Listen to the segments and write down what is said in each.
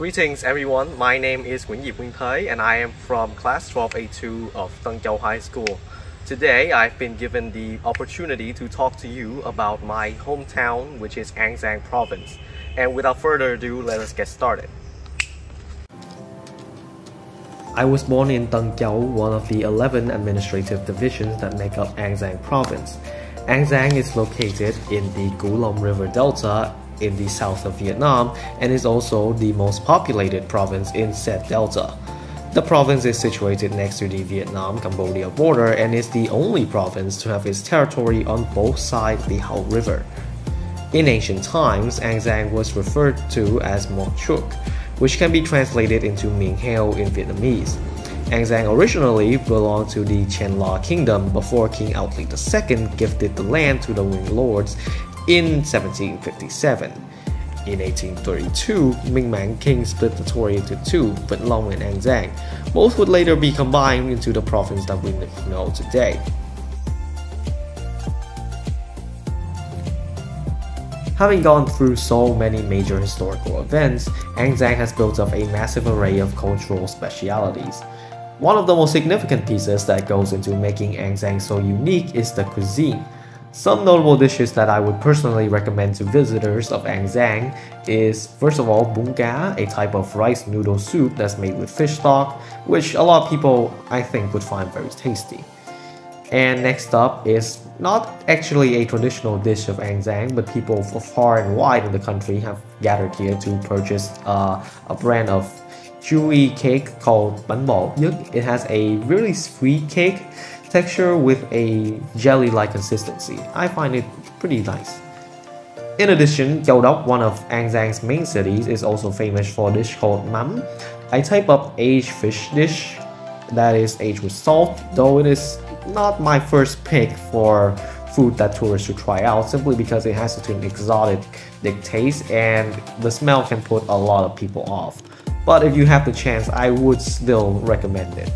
Greetings everyone, my name is Nguyễn Diệp NguyênThế and I am from class 12A2 of Tân Châu High School. Today I've been given the opportunity to talk to you about my hometown, which is Giang province. And without further ado, let us get started. I was born in Tân Châu, one of the 11 administrative divisions that make up Giang province. Giang is located in the Cửu Long River Delta in the south of Vietnam and is also the most populated province in said delta. The province is situated next to the Vietnam-Cambodia border and is the only province to have its territory on both sides of the Hậu River. In ancient times, Giang was referred to as Mộc Chuk, which can be translated into Miền Heo in Vietnamese. Giang originally belonged to the Chen La kingdom before King Outlet II gifted the land to the Nguyen lords in 1757. In 1832, Minh Mang king split the territory into two, Vĩnh Long and Giang. Both would later be combined into the province that we know today. Having gone through so many major historical events, Giang has built up a massive array of cultural specialities. One of the most significant pieces that goes into making Giang so unique is the cuisine. Some notable dishes that I would personally recommend to visitors of Giang is, first of all, bún cá, a type of rice noodle soup that's made with fish stock, which a lot of people I think would find very tasty. And next up is not actually a traditional dish of Giang, but people from far and wide in the country have gathered here to purchase a brand of chewy cake called bánh bò Nhất. It has a really sweet cake texture with a jelly-like consistency. I find it pretty nice. In addition, Châu Đốc, one of Giang's main cities, is also famous for a dish called mắm, a type of aged fish dish that is aged with salt, though it is not my first pick for food that tourists should try out, simply because it has such an exotic taste and the smell can put a lot of people off. But if you have the chance, I would still recommend it.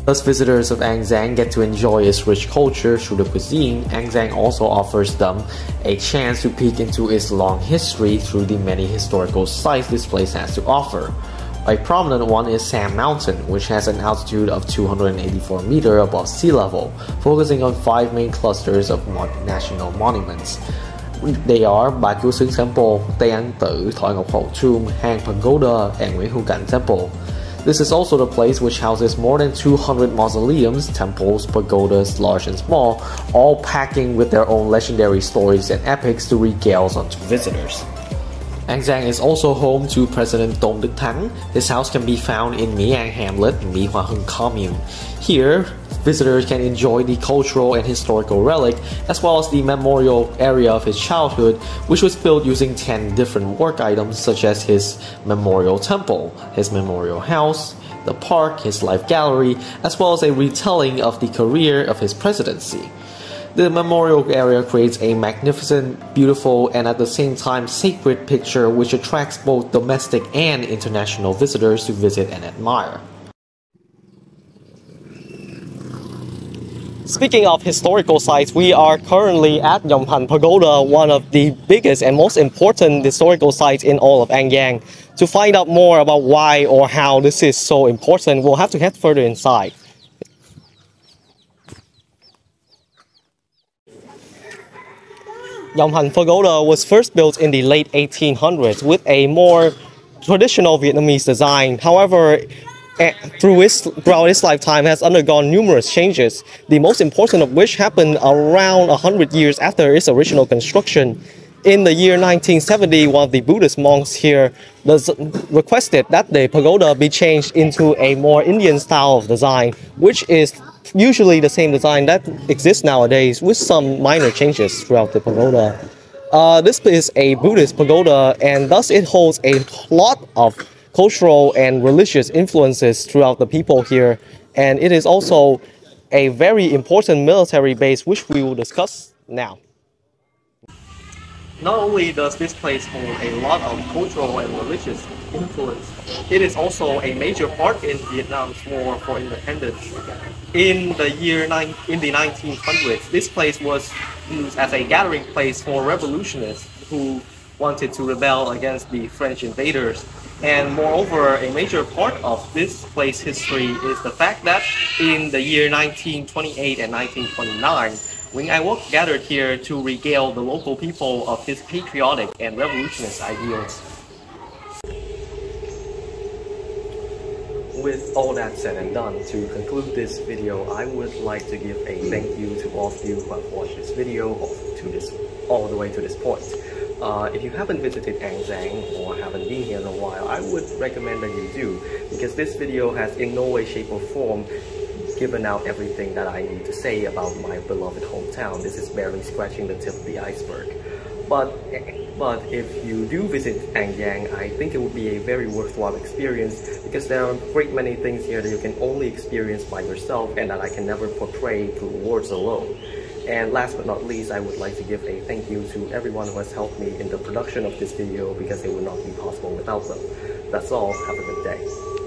Thus, visitors of Giang get to enjoy its rich culture through the cuisine. Giang also offers them a chance to peek into its long history through the many historical sites this place has to offer. A prominent one is Sam Mountain, which has an altitude of 284 meters above sea level, focusing on 5 main clusters of national monuments. They are Bà Chúa Sứ Temple, Tây An Tử, Thoại Ngọc Hậu Tomb, Hang Pagoda, and Nguyễn Hữu Cảnh Temple. This is also the place which houses more than 200 mausoleums, temples, pagodas, large and small, all packing with their own legendary stories and epics to regale onto visitors. Giang is also home to President Tôn Đức Thắng. His house can be found in My An Hamlet, My Hoa Hưng Commune. Here, visitors can enjoy the cultural and historical relic, as well as the memorial area of his childhood, which was built using 10 different work items such as his memorial temple, his memorial house, the park, his life gallery, as well as a retelling of the career of his presidency. The memorial area creates a magnificent, beautiful, and at the same time sacred picture which attracts both domestic and international visitors to visit and admire. Speaking of historical sites, we are currently at Dòng Hành Pagoda, one of the biggest and most important historical sites in all of Giang. To find out more about why or how this is so important, we'll have to head further inside. Dòng Hành Pagoda was first built in the late 1800s with a more traditional Vietnamese design. However, throughout its lifetime has undergone numerous changes, the most important of which happened around 100 years after its original construction. In the year 1970, one of the Buddhist monks here requested that the pagoda be changed into a more Indian style of design, which is usually the same design that exists nowadays with some minor changes throughout the pagoda. This is a Buddhist pagoda, and thus it holds a lot of cultural and religious influences throughout the people here, and it is also a very important military base which we will discuss now. Not only does this place hold a lot of cultural and religious influence, it is also a major part in Vietnam's war for independence. In the 1900s, this place was used as a gathering place for revolutionists who wanted to rebel against the French invaders. And moreover, a major part of this place history is the fact that in the year 1928 and 1929, Nguyễn Ái Quốc gathered here to regale the local people of his patriotic and revolutionist ideals. With all that said and done, to conclude this video, I would like to give a thank you to all of you who have watched this video all the way to this point. If you haven't visited Giang or haven't been here in a while, I would recommend that you do, because this video has in no way, shape or form given out everything that I need to say about my beloved hometown. This is barely scratching the tip of the iceberg. But if you do visit Giang, I think it would be a very worthwhile experience, because there are a great many things here that you can only experience by yourself and that I can never portray through words alone. And last but not least, I would like to give a thank you to everyone who has helped me in the production of this video, because it would not be possible without them. That's all. Have a good day.